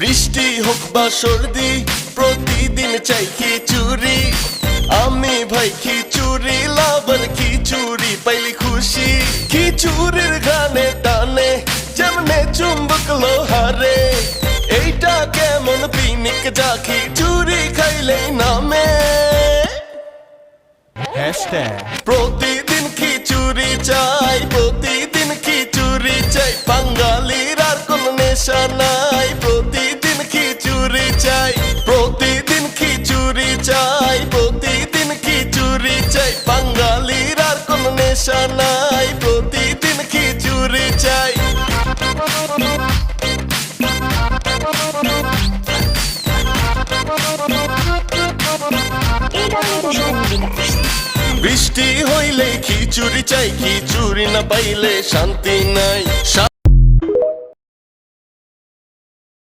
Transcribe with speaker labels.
Speaker 1: বৃষ্টি হোক বা সর্দি প্রতিদিন চাই খিচুড়ি আমি ভাই খিচুড়ি লাভার খিচুড়ি পাইলি খুশি খিচুড়ির গানে টানে যেমনে চুম্বক লোহারে এইটা কেমন পিনিক যা খিচুড়ি খাইলেই নামে প্রতিদিন খিচুড়ি চাই প্রতিদিন খিচুড়ি চাই বাঙালির আর কোন নেশা নাই প্রতিদিন খিচুড়ি চাই প্রতিদিন খিচুড়ি চাই প্রতিদিন খিচুড়ি চাই বাঙালির আর কোন নেশা নাই প্রতিদিন খিচুড়ি চাই বৃষ্টি হইলে খিচুড়ি চাই খিচুড়ি না পাইলে শান্তি নাই।